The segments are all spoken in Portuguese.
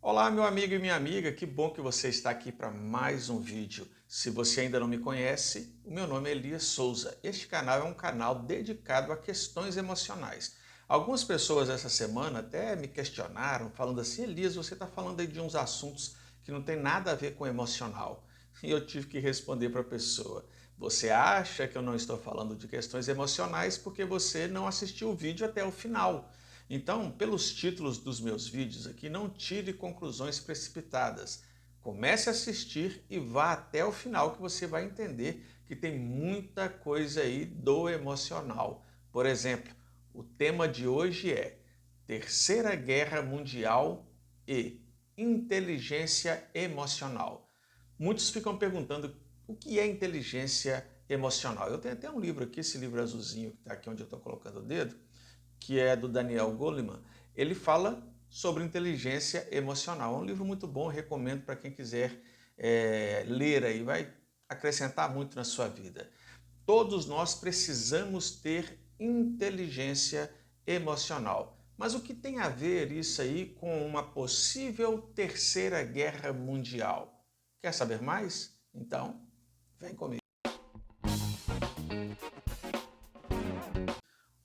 Olá, meu amigo e minha amiga, que bom que você está aqui para mais um vídeo. Se você ainda não me conhece, o meu nome é Elias Souza. Este canal é um canal dedicado a questões emocionais. Algumas pessoas essa semana até me questionaram, falando assim: Elias, você está falando aí de uns assuntos que não tem nada a ver com emocional. E eu tive que responder para a pessoa: você acha que eu não estou falando de questões emocionais porque você não assistiu o vídeo até o final. Então, pelos títulos dos meus vídeos aqui, não tire conclusões precipitadas. Comece a assistir e vá até o final que você vai entender que tem muita coisa aí do emocional. Por exemplo, o tema de hoje é Terceira Guerra Mundial e inteligência emocional. Muitos ficam perguntando o que é inteligência emocional. Eu tenho até um livro aqui, esse livro azulzinho que está aqui onde eu estou colocando o dedo, que é do Daniel Goleman. Ele fala sobre inteligência emocional. É um livro muito bom, recomendo para quem quiser ler aí, vai acrescentar muito na sua vida. Todos nós precisamos ter inteligência emocional. Mas o que tem a ver isso aí com uma possível terceira guerra mundial? Quer saber mais? Então, vem comigo.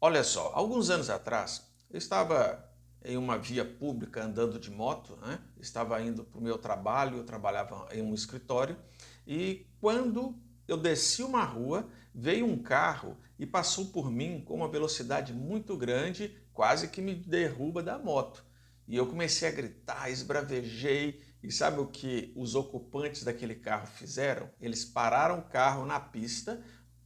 Olha só, alguns anos atrás, eu estava em uma via pública andando de moto, né? Estava indo para o meu trabalho, eu trabalhava em um escritório, e quando eu desci uma rua, veio um carro e passou por mim com uma velocidade muito grande, quase que me derruba da moto. E eu comecei a gritar, esbravejei, e sabe o que os ocupantes daquele carro fizeram? Eles pararam o carro na pista,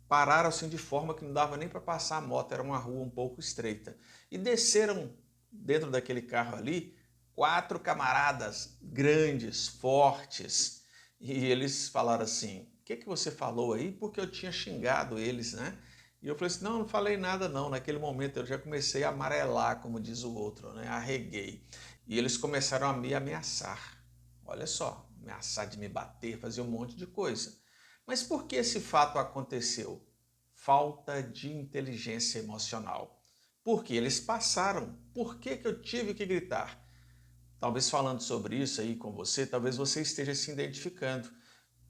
pararam assim de forma que não dava nem para passar a moto, era uma rua um pouco estreita. E desceram dentro daquele carro ali 4 camaradas grandes, fortes. E eles falaram assim: o que você falou aí? Porque eu tinha xingado eles, né? E eu falei assim: não, não falei nada não. Naquele momento eu já comecei a amarelar, como diz o outro, né? Arreguei. E eles começaram a me ameaçar. Olha só, ameaçar de me bater, fazer um monte de coisa. Mas por que esse fato aconteceu? Falta de inteligência emocional. Porque eles passaram. Por que eu tive que gritar? Talvez falando sobre isso aí com você, talvez você esteja se identificando.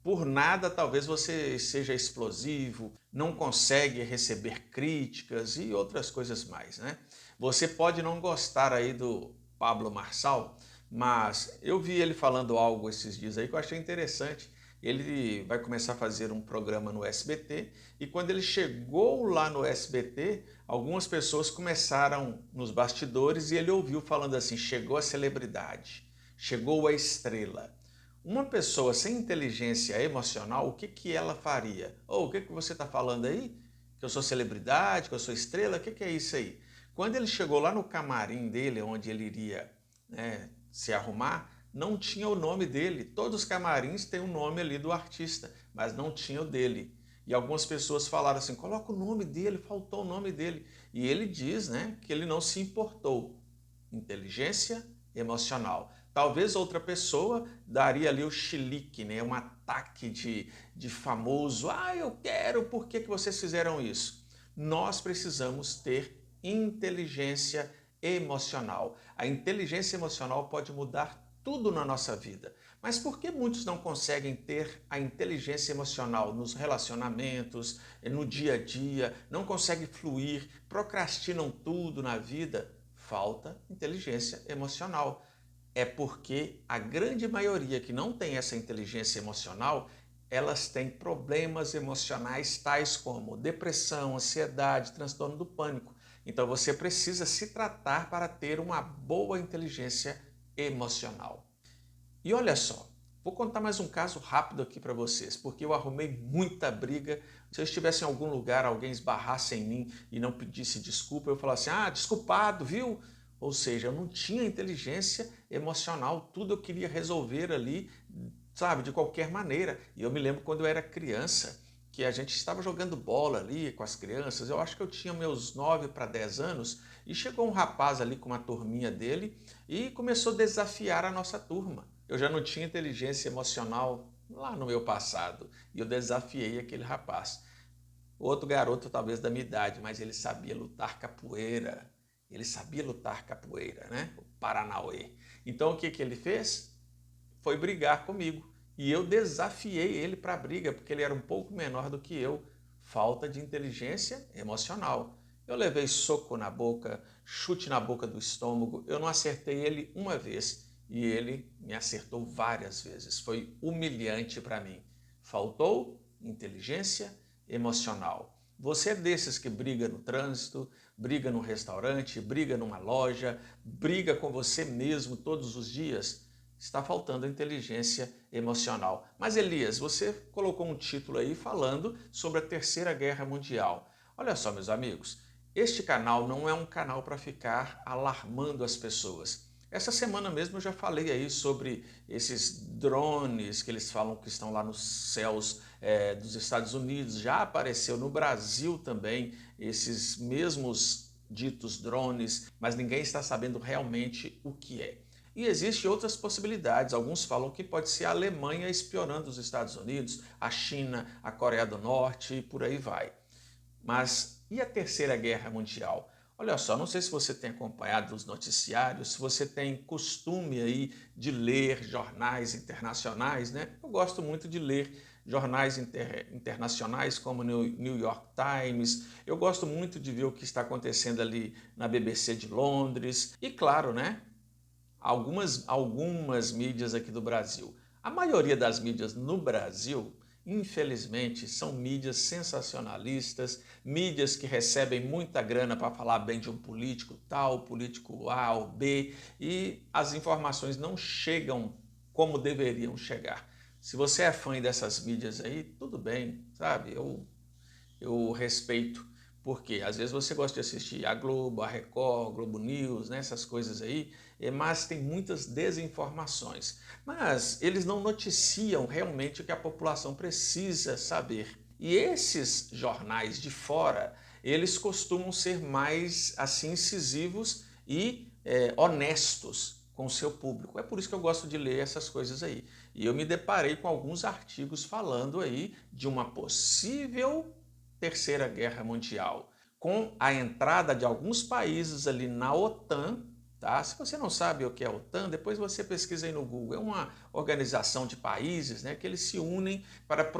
Por nada, talvez você seja explosivo, não consegue receber críticas e outras coisas mais, né? Você pode não gostar aí do Pablo Marçal, mas eu vi ele falando algo esses dias aí que eu achei interessante. Ele vai começar a fazer um programa no SBT e quando ele chegou lá no SBT, algumas pessoas começaram nos bastidores e ele ouviu falando assim: chegou a celebridade, chegou a estrela. Uma pessoa sem inteligência emocional, o que ela faria? Ou o que você está falando aí? Que eu sou celebridade, que eu sou estrela? O que é isso aí? Quando ele chegou lá no camarim dele, onde ele iria, né, se arrumar, não tinha o nome dele. Todos os camarins têm o nome ali do artista, mas não tinha o dele. E algumas pessoas falaram assim: coloca o nome dele, faltou o nome dele. E ele diz, né, que ele não se importou. Inteligência emocional. Talvez outra pessoa daria ali o chilique, né? Um ataque de famoso. Ah, eu quero, por que vocês fizeram isso? Nós precisamos ter inteligência emocional. A inteligência emocional pode mudar tudo na nossa vida. Mas por que muitos não conseguem ter a inteligência emocional nos relacionamentos, no dia a dia, não conseguem fluir, procrastinam tudo na vida? Falta inteligência emocional. É porque a grande maioria que não tem essa inteligência emocional, elas têm problemas emocionais tais como depressão, ansiedade, transtorno do pânico. Então você precisa se tratar para ter uma boa inteligência emocional. E olha só, vou contar mais um caso rápido aqui para vocês, porque eu arrumei muita briga. Se eu estivesse em algum lugar, alguém esbarrasse em mim e não pedisse desculpa, eu falasse: ah, desculpado, viu? Ou seja, eu não tinha inteligência emocional, tudo eu queria resolver ali, sabe, de qualquer maneira. E eu me lembro quando eu era criança, que a gente estava jogando bola ali com as crianças, eu acho que eu tinha meus 9 para 10 anos, e chegou um rapaz ali com uma turminha dele e começou a desafiar a nossa turma. Eu já não tinha inteligência emocional lá no meu passado e eu desafiei aquele rapaz. Outro garoto, talvez da minha idade, mas ele sabia lutar capoeira. Ele sabia lutar capoeira, né? O Paranauê. Então o que que ele fez? Foi brigar comigo. E eu desafiei ele para a briga, porque ele era um pouco menor do que eu. Falta de inteligência emocional. Eu levei soco na boca, chute na boca do estômago, eu não acertei ele uma vez e ele me acertou várias vezes. Foi humilhante para mim. Faltou inteligência emocional. Você é desses que briga no trânsito, briga no restaurante, briga numa loja, briga com você mesmo todos os dias? Está faltando inteligência emocional. Mas Elias, você colocou um título aí falando sobre a Terceira Guerra Mundial. Olha só, meus amigos, este canal não é um canal para ficar alarmando as pessoas. Essa semana mesmo eu já falei aí sobre esses drones que eles falam que estão lá nos céus dos Estados Unidos. Já apareceu no Brasil também esses mesmos ditos drones, mas ninguém está sabendo realmente o que é. E existem outras possibilidades. Alguns falam que pode ser a Alemanha espionando os Estados Unidos, a China, a Coreia do Norte e por aí vai. Mas e a Terceira Guerra Mundial? Olha só, não sei se você tem acompanhado os noticiários, se você tem costume aí de ler jornais internacionais, né? Eu gosto muito de ler jornais internacionais como o New York Times. Eu gosto muito de ver o que está acontecendo ali na BBC de Londres. E claro, né? Algumas mídias aqui do Brasil. A maioria das mídias no Brasil, infelizmente, são mídias sensacionalistas, mídias que recebem muita grana para falar bem de um político tal, político A ou B, e as informações não chegam como deveriam chegar. Se você é fã dessas mídias aí, tudo bem, sabe? Eu respeito, porque às vezes você gosta de assistir a Globo, a Record, Globo News, né, essas coisas aí, mas tem muitas desinformações. Mas eles não noticiam realmente o que a população precisa saber. E esses jornais de fora, eles costumam ser mais assim incisivos e honestos com o seu público. É por isso que eu gosto de ler essas coisas aí. E eu me deparei com alguns artigos falando aí de uma possível Terceira Guerra Mundial, com a entrada de alguns países ali na OTAN, tá? Se você não sabe o que é a OTAN, depois você pesquisa aí no Google. É uma organização de países, né, que eles se unem para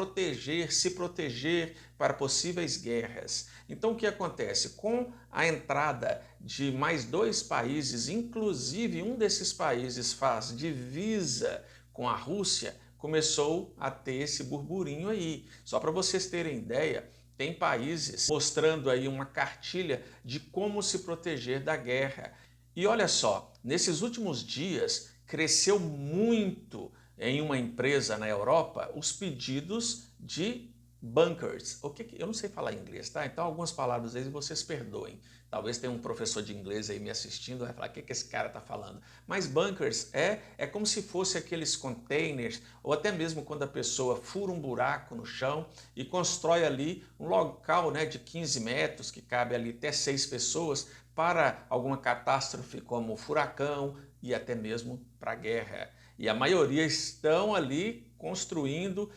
se proteger para possíveis guerras. Então o que acontece? Com a entrada de mais dois países, inclusive um desses países faz divisa com a Rússia, começou a ter esse burburinho aí. Só para vocês terem ideia, tem países mostrando aí uma cartilha de como se proteger da guerra. E olha só, nesses últimos dias cresceu muito em uma empresa na Europa os pedidos de bunkers. Eu não sei falar inglês, tá? Então algumas palavras aí vocês perdoem. Talvez tenha um professor de inglês aí me assistindo, vai falar o que esse cara está falando. Mas bunkers é como se fosse aqueles containers, ou até mesmo quando a pessoa fura um buraco no chão e constrói ali um local, né, de 15 metros, que cabe ali até 6 pessoas, para alguma catástrofe como furacão e até mesmo para guerra. E a maioria estão ali construindo,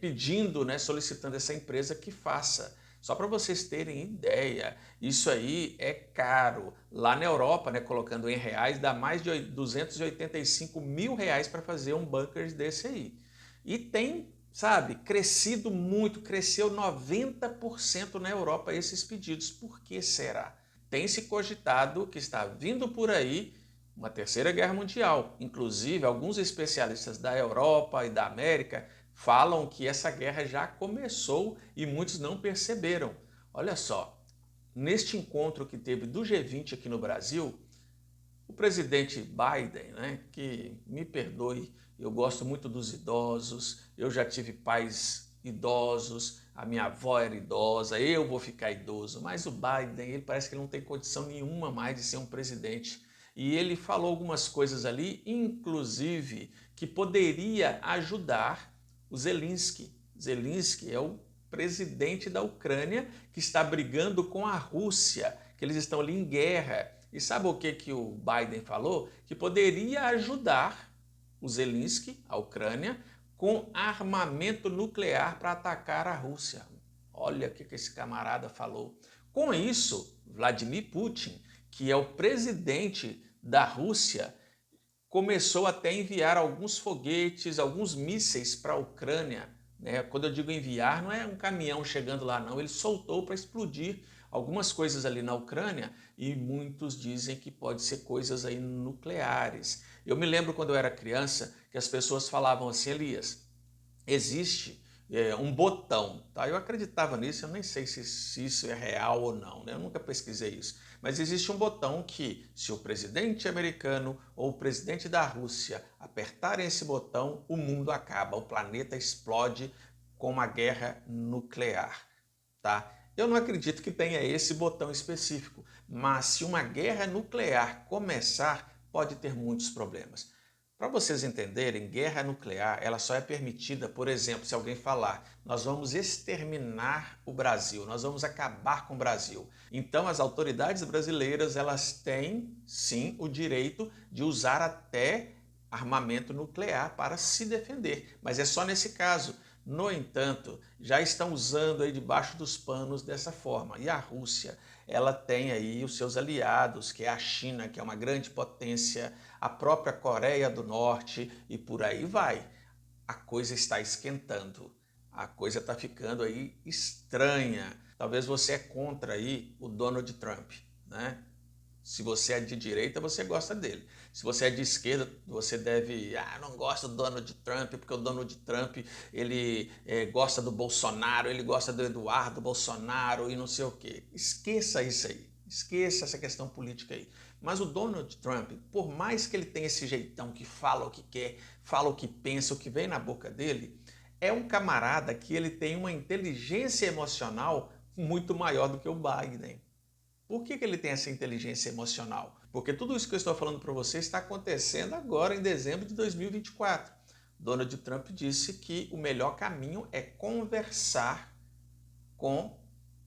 pedindo, né, solicitando essa empresa que faça. Só para vocês terem ideia, isso aí é caro. Lá na Europa, né, colocando em reais, dá mais de 285 mil reais para fazer um bunker desse aí. E tem, sabe, crescido muito, cresceu 90% na Europa esses pedidos. Por que será? Tem se cogitado que está vindo por aí uma terceira guerra mundial. Inclusive, alguns especialistas da Europa e da América falam que essa guerra já começou e muitos não perceberam. Olha só, neste encontro que teve do G20 aqui no Brasil, o presidente Biden, né, que me perdoe, eu gosto muito dos idosos, eu já tive pais idosos, a minha avó era idosa, eu vou ficar idoso, mas o Biden, ele parece que não tem condição nenhuma mais de ser um presidente. E ele falou algumas coisas ali, inclusive que poderia ajudar o Zelensky. Zelensky é o presidente da Ucrânia que está brigando com a Rússia, que eles estão ali em guerra. E sabe o que o Biden falou? Que poderia ajudar o Zelensky, a Ucrânia, com armamento nuclear para atacar a Rússia. Olha o que esse camarada falou. Com isso, Vladimir Putin, que é o presidente da Rússia, começou até a enviar alguns foguetes, alguns mísseis para a Ucrânia, né? Quando eu digo enviar, não é um caminhão chegando lá, não. Ele soltou para explodir algumas coisas ali na Ucrânia e muitos dizem que pode ser coisas aí nucleares. Eu me lembro quando eu era criança que as pessoas falavam assim, Elias, existe um botão, tá? Eu acreditava nisso, eu nem sei se isso é real ou não, né? Eu nunca pesquisei isso. Mas existe um botão que, se o presidente americano ou o presidente da Rússia apertarem esse botão, o mundo acaba, o planeta explode com uma guerra nuclear, tá? Eu não acredito que tenha esse botão específico, mas se uma guerra nuclear começar, pode ter muitos problemas. Para vocês entenderem, guerra nuclear ela só é permitida, por exemplo, se alguém falar, nós vamos exterminar o Brasil, nós vamos acabar com o Brasil. Então as autoridades brasileiras elas têm sim o direito de usar até armamento nuclear para se defender, mas é só nesse caso. No entanto, já estão usando aí debaixo dos panos dessa forma. E a Rússia, ela tem aí os seus aliados, que é a China, que é uma grande potência, a própria Coreia do Norte e por aí vai. A coisa está esquentando. A coisa está ficando aí estranha. Talvez você é contra aí o Donald Trump, né? Se você é de direita, você gosta dele. Se você é de esquerda, você deve, não gosto do Donald Trump, porque o Donald Trump, ele gosta do Bolsonaro, ele gosta do Eduardo Bolsonaro e não sei o quê. Esqueça isso aí. Esqueça essa questão política aí. Mas o Donald Trump, por mais que ele tenha esse jeitão que fala o que quer, fala o que pensa, o que vem na boca dele, é um camarada que ele tem uma inteligência emocional muito maior do que o Biden. Por que ele tem essa inteligência emocional? Porque tudo isso que eu estou falando para você está acontecendo agora em dezembro de 2024. Donald Trump disse que o melhor caminho é conversar com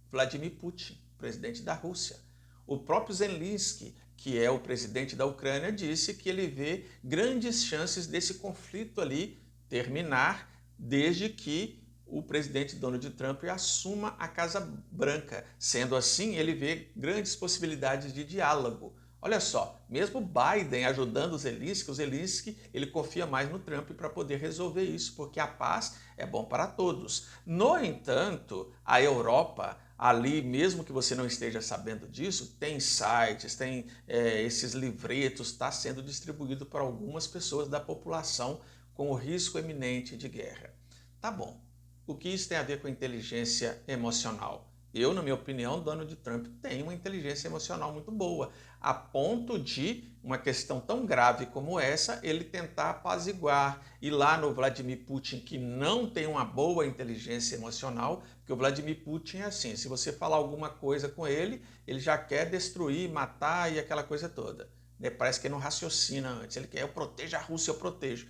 Vladimir Putin, presidente da Rússia. O próprio Zelensky, que é o presidente da Ucrânia, disse que ele vê grandes chances desse conflito ali terminar desde que o presidente Donald Trump assuma a Casa Branca. Sendo assim, ele vê grandes possibilidades de diálogo. Olha só, mesmo Biden ajudando o Zelensky ele confia mais no Trump para poder resolver isso, porque a paz é bom para todos. No entanto, a Europa, ali, mesmo que você não esteja sabendo disso, tem sites, tem esses livretos, está sendo distribuído para algumas pessoas da população com o risco eminente de guerra. Tá bom. O que isso tem a ver com inteligência emocional? Eu, na minha opinião, Donald Trump tem uma inteligência emocional muito boa, a ponto de uma questão tão grave como essa, ele tentar apaziguar. E lá no Vladimir Putin, que não tem uma boa inteligência emocional, porque o Vladimir Putin é assim, se você falar alguma coisa com ele, ele já quer destruir, matar e aquela coisa toda. Parece que ele não raciocina antes, ele quer, eu protejo a Rússia, eu protejo.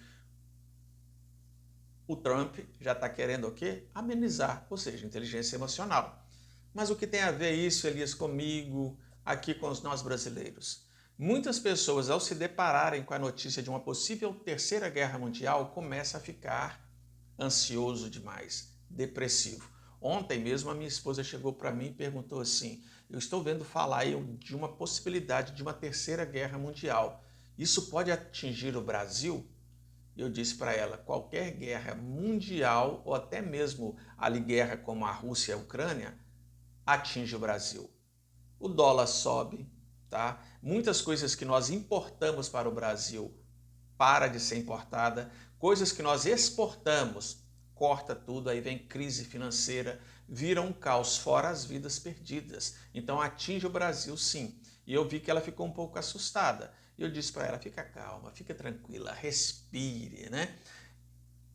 O Trump já está querendo o quê? Amenizar, ou seja, inteligência emocional. Mas o que tem a ver isso, Elias, comigo, aqui com nós brasileiros? Muitas pessoas, ao se depararem com a notícia de uma possível terceira guerra mundial, começam a ficar ansioso demais, depressivo. Ontem mesmo a minha esposa chegou para mim e perguntou assim, eu estou vendo falar aí de uma possibilidade de uma terceira guerra mundial. Isso pode atingir o Brasil? Eu disse para ela, qualquer guerra mundial, ou até mesmo ali guerra como a Rússia e a Ucrânia, atinge o Brasil. O dólar sobe, tá? Muitas coisas que nós importamos para o Brasil para de ser importada, coisas que nós exportamos, corta tudo, aí vem crise financeira, vira um caos, fora as vidas perdidas. Então atinge o Brasil sim. E eu vi que ela ficou um pouco assustada. E eu disse para ela, fica calma, fica tranquila, respire, né?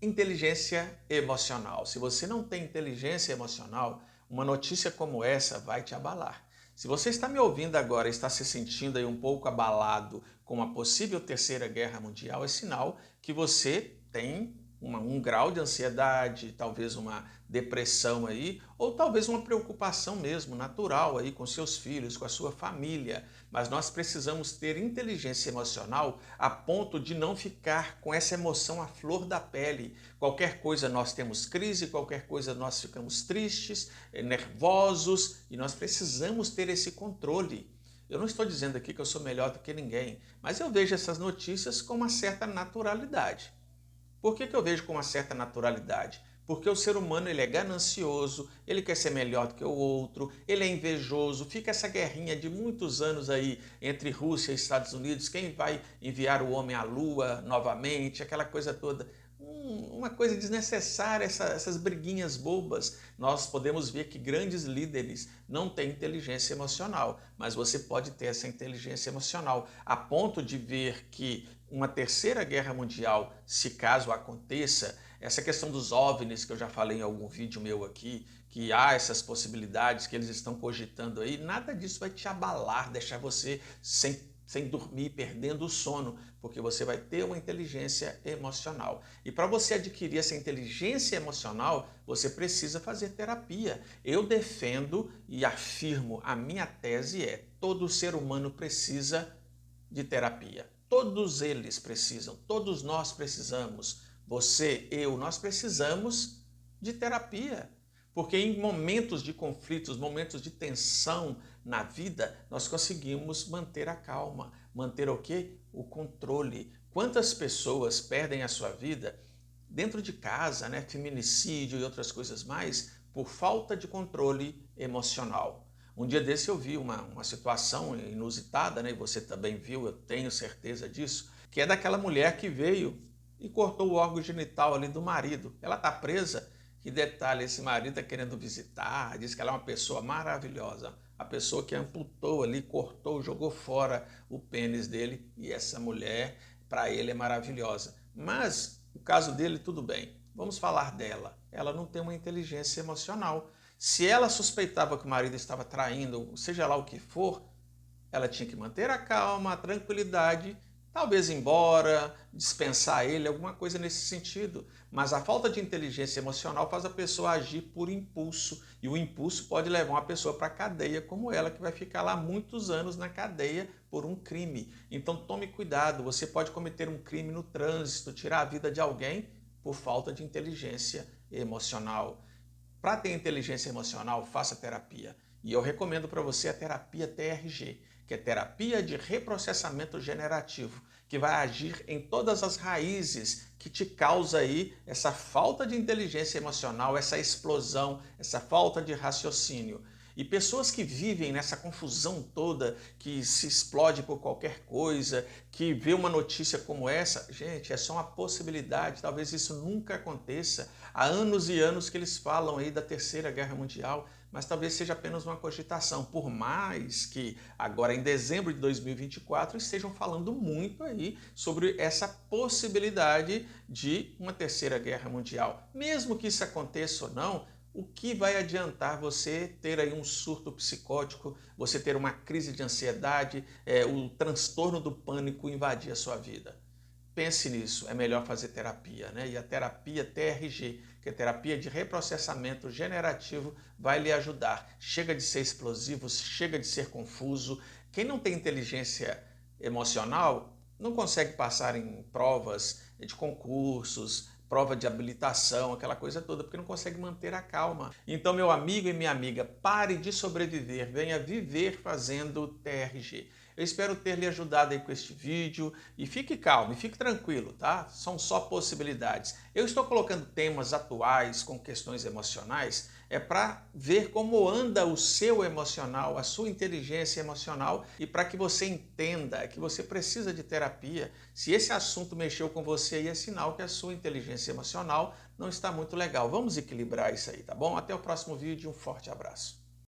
Inteligência emocional. Se você não tem inteligência emocional, uma notícia como essa vai te abalar. Se você está me ouvindo agora e está se sentindo aí um pouco abalado com uma possível terceira guerra mundial, é sinal que você tem um grau de ansiedade, talvez uma depressão aí, ou talvez uma preocupação mesmo, natural aí com seus filhos, com a sua família. Mas nós precisamos ter inteligência emocional a ponto de não ficar com essa emoção à flor da pele. Qualquer coisa nós temos crise, qualquer coisa nós ficamos tristes, nervosos, e nós precisamos ter esse controle. Eu não estou dizendo aqui que eu sou melhor do que ninguém, mas eu vejo essas notícias com uma certa naturalidade. Por que eu vejo com uma certa naturalidade? Porque o ser humano ele é ganancioso, ele quer ser melhor do que o outro, ele é invejoso, fica essa guerrinha de muitos anos aí entre Rússia e Estados Unidos, quem vai enviar o homem à Lua novamente, aquela coisa toda. Uma coisa desnecessária, essas briguinhas bobas. Nós podemos ver que grandes líderes não têm inteligência emocional, mas você pode ter essa inteligência emocional a ponto de ver que uma terceira guerra mundial, se caso aconteça, essa questão dos OVNIs, que eu já falei em algum vídeo meu aqui, que há essas possibilidades que eles estão cogitando aí, nada disso vai te abalar, deixar você sem dormir, perdendo o sono, porque você vai ter uma inteligência emocional. E para você adquirir essa inteligência emocional, você precisa fazer terapia. Eu defendo e afirmo, a minha tese é: todo ser humano precisa de terapia. Todos eles precisam, todos nós precisamos. Você, eu, nós precisamos de terapia. Porque em momentos de conflitos, momentos de tensão na vida, nós conseguimos manter a calma. Manter o quê? O controle. Quantas pessoas perdem a sua vida dentro de casa, né? Feminicídio e outras coisas mais, por falta de controle emocional. Um dia desse eu vi uma situação inusitada, né? E você também viu, eu tenho certeza disso, que é daquela mulher que veio e cortou o órgão genital ali do marido. Ela está presa. Que detalhe, esse marido está querendo visitar, diz que ela é uma pessoa maravilhosa. A pessoa que amputou ali, cortou, jogou fora o pênis dele, e essa mulher, para ele, é maravilhosa. Mas o caso dele, tudo bem. Vamos falar dela. Ela não tem uma inteligência emocional. Se ela suspeitava que o marido estava traindo, seja lá o que for, ela tinha que manter a calma, a tranquilidade, talvez ir embora, dispensar ele, alguma coisa nesse sentido. Mas a falta de inteligência emocional faz a pessoa agir por impulso. E o impulso pode levar uma pessoa para a cadeia, como ela, que vai ficar lá muitos anos na cadeia por um crime. Então tome cuidado, você pode cometer um crime no trânsito, tirar a vida de alguém por falta de inteligência emocional. Para ter inteligência emocional, faça terapia. E eu recomendo para você a terapia TRG, que é terapia de reprocessamento generativo, que vai agir em todas as raízes que te causa aí essa falta de inteligência emocional, essa explosão, essa falta de raciocínio. E pessoas que vivem nessa confusão toda, que se explode por qualquer coisa, que vê uma notícia como essa, gente, é só uma possibilidade, talvez isso nunca aconteça. Há anos e anos que eles falam aí da Terceira Guerra Mundial, mas talvez seja apenas uma cogitação, por mais que agora em dezembro de 2024 estejam falando muito aí sobre essa possibilidade de uma Terceira Guerra Mundial. Mesmo que isso aconteça ou não, o que vai adiantar você ter aí um surto psicótico, você ter uma crise de ansiedade, o transtorno do pânico invadir a sua vida? Pense nisso, é melhor fazer terapia, né? E a terapia TRG, que é terapia de reprocessamento generativo, vai lhe ajudar. Chega de ser explosivo, chega de ser confuso. Quem não tem inteligência emocional não consegue passar em provas de concursos, prova de habilitação, aquela coisa toda, porque não consegue manter a calma. Então, meu amigo e minha amiga, pare de sobreviver, venha viver fazendo TRG. Eu espero ter lhe ajudado aí com este vídeo e fique calmo, e fique tranquilo, tá? São só possibilidades. Eu estou colocando temas atuais com questões emocionais para ver como anda o seu emocional, a sua inteligência emocional e para que você entenda que você precisa de terapia. Se esse assunto mexeu com você, aí é sinal que a sua inteligência emocional não está muito legal. Vamos equilibrar isso aí, tá bom? Até o próximo vídeo, um forte abraço.